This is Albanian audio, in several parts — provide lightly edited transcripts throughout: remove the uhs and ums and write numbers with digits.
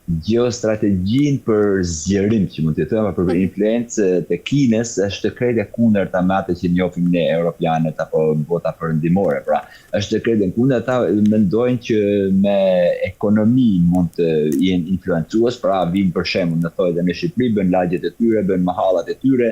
geostrategjin për zgjerim që mund të thëmë për influencë të Kinës është krejtja kundër të atë që njohim ne europianët apo bota perëndimore. Pra, është krejtja kundër ata mendojnë që me ekonomi mund të jenë influencues, pra vinë për shembull në thojë në Shqipëri, bën lagjet e tyre, bën mahallat e tyre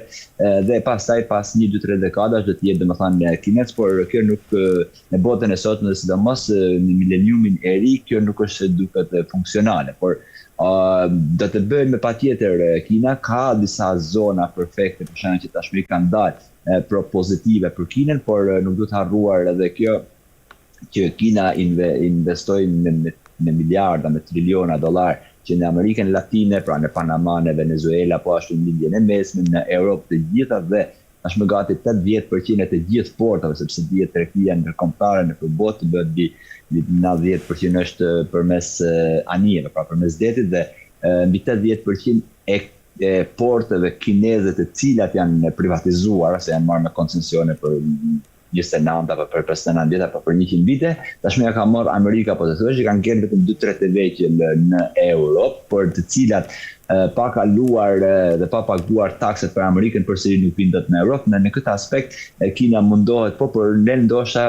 dhe pastaj pas 1-2-3 dekadash do të jetë domethënë kinez, por kjo nuk në botën e sotme, sidomos në mileniumin e ri, kjo nuk është duket funksionale, por do të bëjmë me patjetër Kina ka disa zona perfekte për shembull që tashmë kanë dalë propozitive për Kinën, por nuk duhet harruar edhe kjo që Kina investoi me miliarda, me triliona dollar që në Amerikën Latine, pra në Panama, në Venezuela, po ashtu në Indien e Mesme, në Europë të gjitha dhe tashmë gati 80% të gjithë portave, sepse dihet tregtia ndërkombëtare në botë bëhet 90% është përmes anijeve, pra përmes detit dhe mbi 80% e porteve kineze të cilat janë privatizuar ose janë marrë me koncesione për 29 apo për 59 vjet apo për 100 vite, tashmë ja ka marrë Amerika, po të thuash që kanë gjetur vetëm 2-3 të veqe në Europë, por të cilat pa kaluar dhe pa paguar takset për Amerikën përsëri nuk vinë dot në Europë. Në këtë aspekt Kina mundohet, por ne ndoshta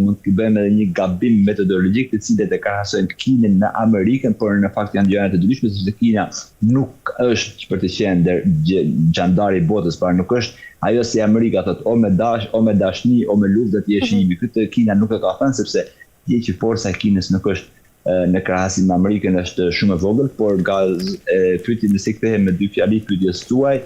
mund të bëjmë edhe një gabim metodologjik të cilet e krahasojnë Kinën në Amerikën, por në fakt janë gjëra të ndryshme, sepse Kina nuk është për të qenë gjandari i botës, pra nuk është ajo si Amerika thotë o me dashni, o me luftë dhe të jeshimi. Këtë Kina nuk e ka thënë, sepse di që forca e Kinës nuk është në krahasim me Amerikën është shumë e vogël, por pyetja nëse kthehem me dy fjali pyetjes tuaj,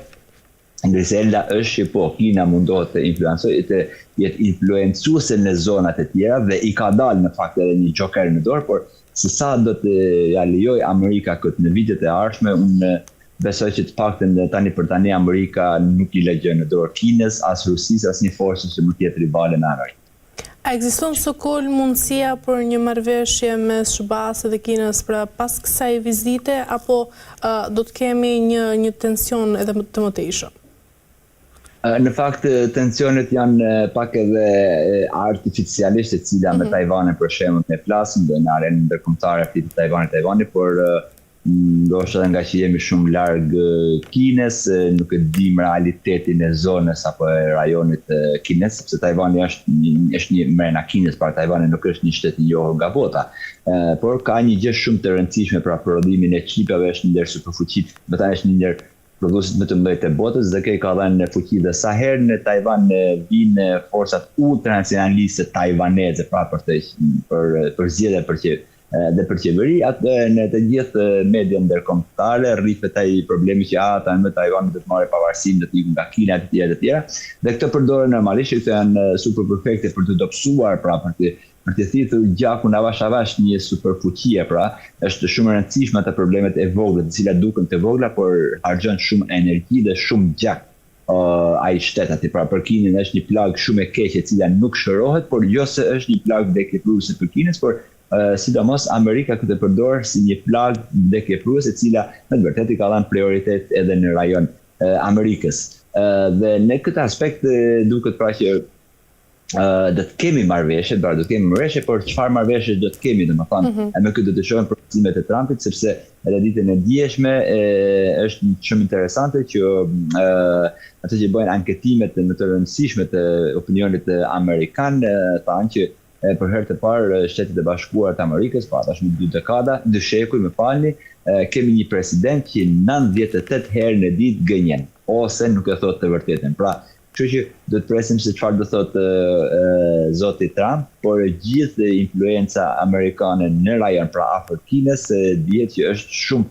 ngrisela është që po Kina mundohet të influencojë, të jetë influencuese në zonat e tjera dhe i ka dalë në fakt edhe një joker në dorë, por se sa do të ja lejoj Amerika këtë në vitet e ardhshme, unë besoj që të paktën tani për tani Amerika nuk i lexon në dorë Kinës, as Rusisë, as një forcë që mund të jetë rivale me Amerikën. A ekziston sokol mundësia për një marrëveshje mes SBA-s dhe Kinës pra pas kësaj vizite, apo do të kemi një tension edhe të mëtejshëm? Në fakt, tensionet janë pak edhe artificialisht e cila me Tajvanin për shembull ne flasim dhe në arenën ndërkombëtare flitet Tajvani, por ndoshta nga që jemi shumë larg Kinës, nuk e dim realitetin e zonës apo e rajonit kinez, sepse Tajvani është një mrena Kinës, pra Tajvani nuk është një shtet i njohur nga bota. Por ka një gjë shumë të rëndësishme pra prodhimin e çipave, është një ndër superfuqitë, vetë është një ndër prodhuesit më të mëdhenj të botës dhe ka dhënë fuqi dhe sa herë në Tajvan vinë forcat ultranacionaliste tajvaneze pra për zgjedhje dhe për qeveri, atë në të gjithë media ndërkombëtare rrihet ai problemi që ata në Tajvan do të marrë pavarësinë, do të ikën nga Kina e të tjera, dhe këto përdoren normalisht, këto janë super perfekte për të dobësuar, pra për të thithur gjakun avash një superfuqie, pra është shumë e rëndësishme ata problemet e vogla, të cilat duken të vogla, por harxhon shumë energji dhe shumë gjak ai shtet aty. Pra për Kinën është një plagë shumë e keqe e cila nuk shërohet, por jo se është një plagë vdekjepruese për Kinës, por sidomos Amerika këtë përdor si një plagë vdekjepruese e cila në të vërtetë i ka dhënë prioritet edhe në rajon Amerikës. Dhe në këtë aspekt duket pra që do të kemi marrëveshje, por çfarë marrëveshje do të kemi, domethënë, me këtë do të shohim përcimet e Trumpit, sepse edhe ditën e dieshme është shumë interesante që ato që bëjnë anketimet më të rëndësishme të opinionit amerikan thanë që për herë të parë Shtetet e Bashkuara të Amerikës, pa tashmë 2 shekuj, më falni, kemi një president që 98 herë në ditë gënjen, ose nuk e thot të vërtetën. Pra, kështu që do të presim se çfarë do thotë zoti Trump, por gjithë influenca amerikane në rajon pra afër Kinës dihet që është shumë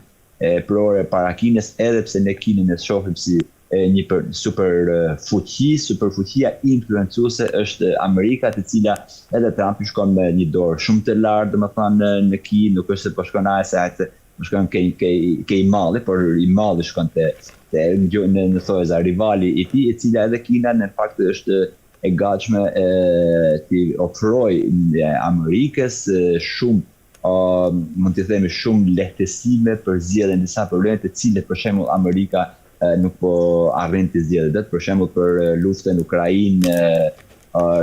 prore para Kinës, edhe pse ne Kinën e shohim si një superfuqia influencuese është Amerika, të cila edhe Trump shkon me një dorë shumë të lartë, domethënë në Kinë, nuk është se po shkon se po shkon ke i malli, por i malli shkon në thojza rivali i tij, e cila edhe Kina në fakt është e gatshme të ofrojë Amerikës shumë mund të themi shumë lehtësime për zgjedhjen e disa probleme të cilat për shembull Amerika nuk po arrin të zgjidhet, për shembull për luftën në Ukrainë,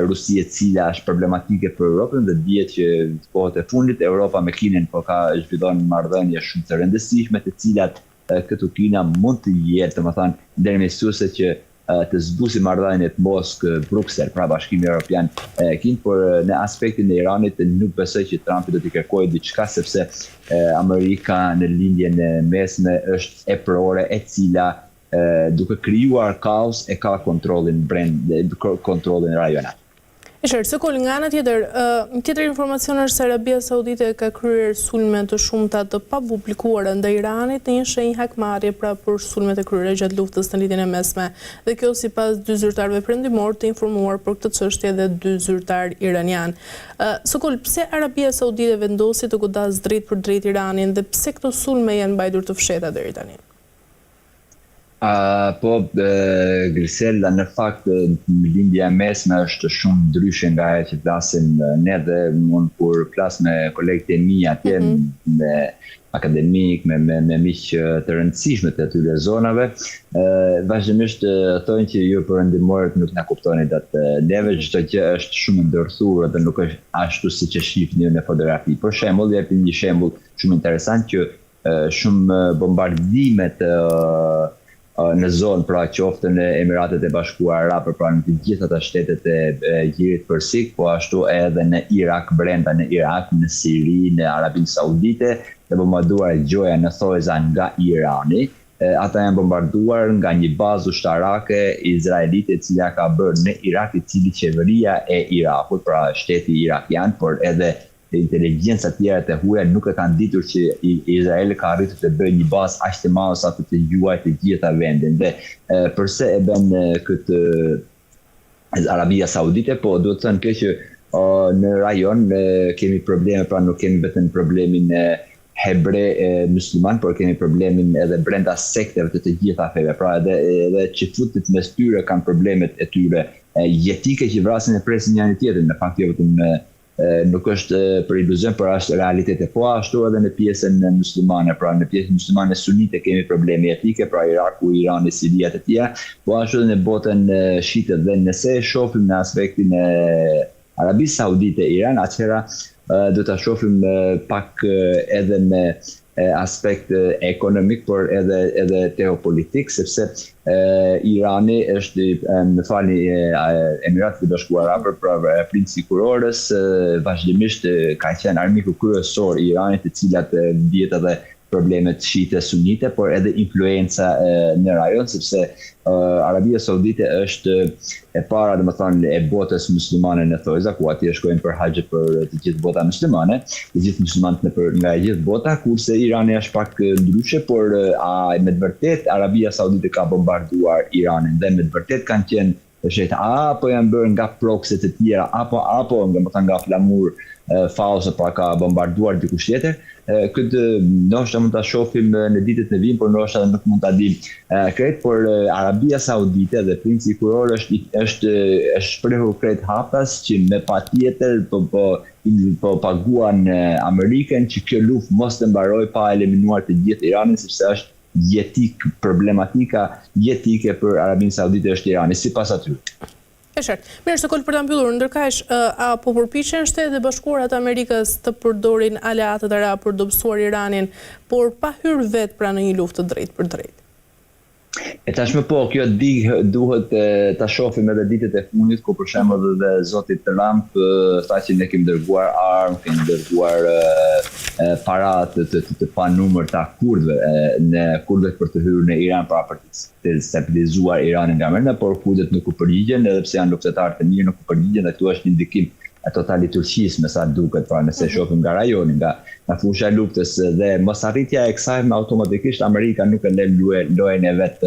Rusia e cila është problematike për Europën dhe dihet që në kohët e fundit Europa me Kinën po ka zhvillon marrëdhënie shumë të rëndësishme, të cilat këtu Kina mund të jetë, domethënë ndërmjetësuese që të zbusi marrëdhëniet Moskë-Bruksel, pra Bashkimi Evropian Kinë, por në aspektin e Iranit nuk besoj që Trumpi do t'i kërkojë diçka sepse Amerika në lindjen e mesme është e prore e cila duke krijuar kaos e ka kontrollin rajonal. Sokol, nga ana tjetër, tjetër informacion është se Arabia Saudite ka kryer sulme të shumta të papublikuara ndaj Iranit në një shenjë hakmarrje pra për sulmet e kryera gjatë luftës në lidhjen e mesme. Dhe kjo sipas dy zyrtarëve perëndimor të informuar për këtë çështje dhe dy zyrtar iranian. Sokol, pse Arabia Saudite vendosi të godas drejt për drejt Iranin dhe pse këto sulme janë mbajtur të fshehta deri tani? Grisela, në fakt lindja e mesme është shumë ndryshe nga ajo që flasim ne dhe unë kur flas me kolegët e mi atje me akademik, me miq të rëndësishme të atyre zonave, vazhdimisht thonë që ju perëndimorët nuk na kuptoni atë neve, çdo gjë është shumë ndërthurë dhe nuk është ashtu siç e shihni në fotografi. Për shembull, jep një shembull shumë interesant që shumë bombardimet në zonë, pra qoftë në Emiratet e Bashkuara Arabe, pra në të gjitha të shtetet e Gjirit Persik, po ashtu edhe në Irak, brenda në Irak, në Siri, në Arabinë Saudite, dhe bombarduar gjoja në thojza nga Irani. Ata janë bombarduar nga një bazë ushtarake izraelite e cila ka bërë në Irak, i cili qeveria e Irakut, pra shteti irakian, por edhe inteligjenca tjera të huaja nuk e kanë ditur që Izraeli ka arritur të bëjë një bazë aq të madhe sa të juajë të gjitha vendin. Dhe përse e bën këtë Arabia Saudite, po duhet të thënë kjo që në rajon kemi probleme, pra nuk kemi vetëm problemin hebre musliman, por kemi problemin edhe brenda sekteve të gjitha feve. Pra edhe që futet mes tyre kanë problemet e tyre jetike që vrasin e presin njëri tjetrin. Në fakt jo vetëm nuk është për iluzion, por është realitete. Po ashtu edhe në pjesën muslimane, pra në pjesën muslimane sunite kemi probleme etike, pra Iraku, Irani, Siria të tjera, po ashtu edhe në botën shite. Dhe nëse shohim në aspektin e Arabisë Saudite Iran, atëherë do ta shohim pak edhe me aspekt ekonomik, por edhe teopolitik, sepse Irani është, më falni, Emiratet e Bashkuara Arabe, pra princi kurorës, vazhdimisht ka qenë armiku kryesor i Iranit, të cilat dihet edhe problemet shite sunite, por edhe influenca në rajon, sepse Arabia Saudite është e para, domethënë, e botës muslimane në thojza, ku atje shkojnë për haxhe për të gjithë bota muslimane, të gjithë muslimanët nga gjithë bota, kurse Irani është pak ndryshe, por me të vërtet Arabia Saudite ka bombarduar Iranin dhe me të vërtet kanë qenë apo janë bërë nga proxy të tjera, apo nga flamur false, pra ka bombarduar dikush tjetër. Këtë ndoshta mund ta shohim në ditët e vijnë, por ndoshta nuk mund ta dim krejt, por Arabia Saudite dhe princi kuror është shprehur krejt hapas që me patjetër po paguan Amerikën që kjo luftë mos të mbarojë pa eliminuar të gjithë Iranin, sepse është problematika jetike për Arabinë Saudite është Irani, sipas atyre. E qartë. Mirë, Sokol, për ta mbyllur, ndërkaq apo përpiqen Shtetet e Bashkuara të Amerikës të përdorin aleatët arab për dobësuar Iranin, por pa hyrë vetë pra në një luftë të drejtë për drejtë? E tashmë po, kjo duhet ta shohim edhe ditët e fundit, ku për shembull edhe zoti Trump tha që ne kemi dërguar armë, kemi dërguar para të panumërta kurdëve për të hyrë në Iran, para për të stabilizuar Iranin nga brenda, por kurdët nuk u përgjigjen, edhe pse janë luftëtarë të mirë, nuk u përgjigjen, dhe këtu është një ndikim totali turqisë, me sa duket, pra nëse shohim nga rajoni, nga fusha e luftës, dhe mosarritja e kësaj automatikisht Amerika nuk e lën lojën e vet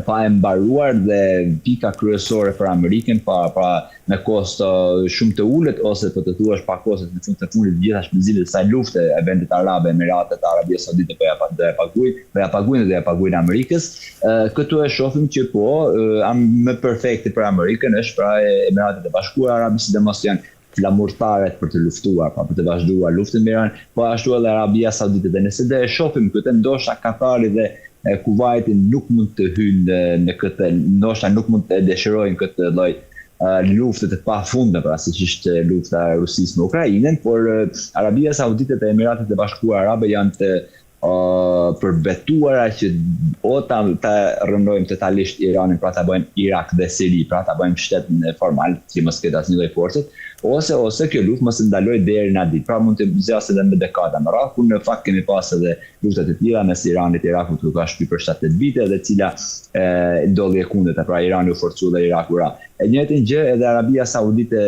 pa e mbaruar, dhe pika kryesore për Amerikën pa me kosto shumë të ulët, ose po të thuash pa kosto në fund të fundit gjitha shpenzimet e kësaj lufte e vendit arabe, Emiratet, Arabia Saudite po ja paguajnë Amerikës. Këtu e shohim që po më perfekte për Amerikën është pra Emiratet e Bashkuara Arabe, sidomos janë flamurtaret për të luftuar, për të vazhduar luftën me Iran, po ashtu edhe Arabia Saudite. Dhe nëse dhe e shohim këtë, ndoshta Katari dhe Kuvaiti nuk mund të hyjnë në këtë, ndoshta nuk mund të dëshirojnë këtë lloj luftët e pafundme, pra siç ishte lufta e Rusisë me Ukrainën, por Arabia Saudite dhe Emiratet e Bashkuara Arabe janë të përbetuara që o ta rëndojmë totalisht Iranin, pra ta bëjmë Irak dhe Siri, pra ta bëjmë shtet formal që mos ketë asnjë lloj forcet, ose kjo luftë mos ndaloj deri në ditë. Pra mund të zgjasë edhe me dekada më radh, ku në fakt kemi pas edhe luftat e tilla mes Iranit e Irakut që ka shpy për 7-8 vite dhe cila ndodhi e kundërta, pra Irani u forcua dhe Iraku ra. E njëjtën gjë edhe Arabia Saudite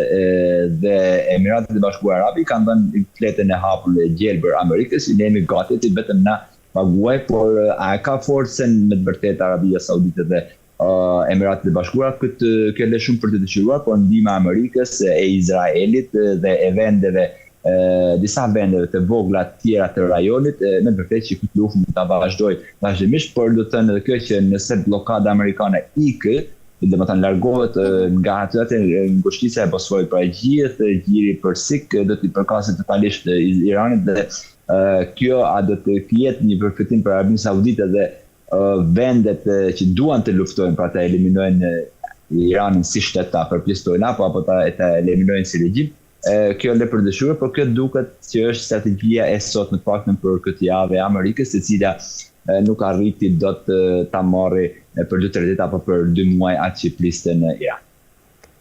dhe Emiratet e Bashkuara Arabe kanë dhënë fletën e hapur dhe gjelbër Amerikës, i jemi gati të vetëm na paguaj, por a ka forcën me të vërtetë Arabia Saudite dhe Emiratet e Bashkuara këtë le shumë për të dëshiruar, por ndihma e Amerikës, e Izraelit dhe e vendeve disa vendeve të vogla tjera të rajonit, me vërtetë që këtë luftë mund ta vazhdoj vazhdimisht, por do të thënë edhe kjo që nëse bllokada amerikane ikë, dhe më thënë largohet nga atë ngushtica e Bosforit, pra gjithë gjiri përsik do t'i përkasin totalisht Iranit dhe kjo a do të jetë një përfitim për Arabinë Saudite dhe vendet që duan të luftojnë, pra të eliminojnë Iranin si shtet, ta përpjestojnë apo ta eliminojnë si regjim. Kjo le për dëshuar, por kjo duket që është strategjia e sot në paktën për këtë javë e Amerikës, e cila nuk arriti do të ta marrë për 2-3 ditë apo për 2 muaj atë që pliste në Iran.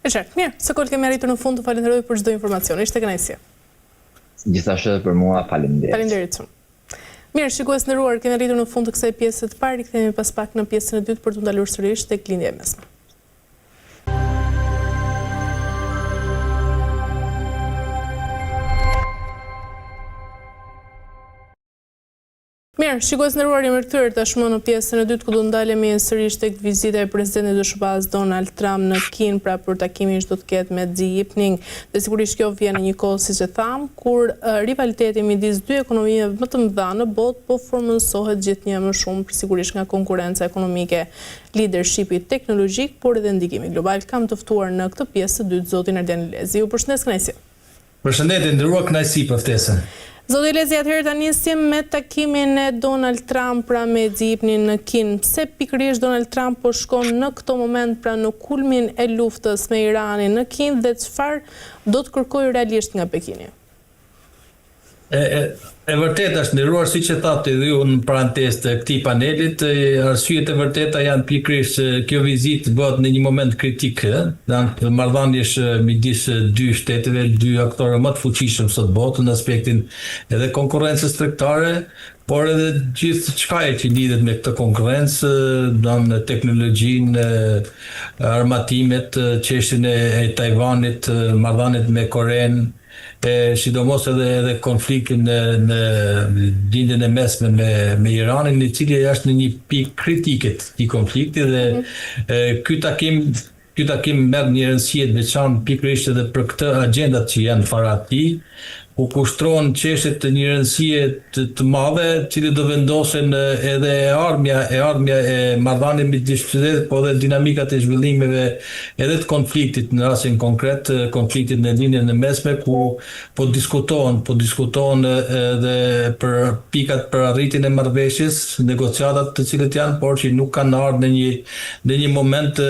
E qartë, mirë, Sokol kemi arritur në fund, të falenderoj për çdo informacion, ishte kënaqësi. Gjithashtu për mua, faleminderit. Faleminderit shumë. Mirë, shikues nderuar, kemi arritur në fund të kësaj pjese të parë, rikthehemi pas pak në pjesën e dytë për të ndalur sërish tek lindja e mesme. Mirë, shikues nderuar, jemi rikthyer tashmë në pjesën e dytë ku do ndalemi sërish tek vizita e presidentit të SBA-s Donald Trump në Kinë, pra për takimin që do të ketë me Xi Jinping. Dhe sigurisht kjo vjen në një kohë, siç e tham, kur rivaliteti midis dy ekonomive më të mëdha në botë po formësohet gjithnjë më shumë, sigurisht nga konkurrenca ekonomike, leadershipi teknologjik, por edhe ndikimi global. Kam të ftuar në këtë pjesë të dytë zotin Ardian Lezi. Ju përshëndes, kënaqësi. Përshëndetje, nderuar, kënaqësi për ftesën. Zoti Lezi, atëherë ta nisim me takimin e Donald Trump pra me Xi Jinping në Kinë. Pse pikërisht Donald Trump po shkon në këtë moment pra në kulmin e luftës me Iranin në Kinë dhe çfarë do të kërkojë realisht nga Pekini? E vërtet është nderuar, siç e thatë edhe ju në parantezë të këtij panelit, arsyet e vërteta janë pikërisht kjo vizitë bëhet në një moment kritik, në marrëdhënies midis dy shteteve, dy aktorë më të fuqishëm sot botë në aspektin edhe konkurrencës tregtare, por edhe gjithë çka që lidhet me këtë konkurrencë, në teknologjinë, armatimet, çështjen e Tajvanit, marrëdhëniet me Korenë, sidomos edhe konfliktin në lindjen e mesme me Iranin, i cili është në një pikë kritike të konfliktit dhe ky takim merr një rëndësi të veçantë pikërisht edhe për këtë agjendat që janë para tij, ku kushtrohen çështje të një rëndësie të madhe, cili do vendosen edhe armja e marrëdhënieve midis shtetit, po edhe dinamikat e zhvillimeve edhe të konfliktit në rastin konkret, konfliktit në linjën e mesme, ku po diskutohen edhe për pikat për arritjen e marrëveshjes, negociatat të cilat janë, por që nuk kanë ardhur në një moment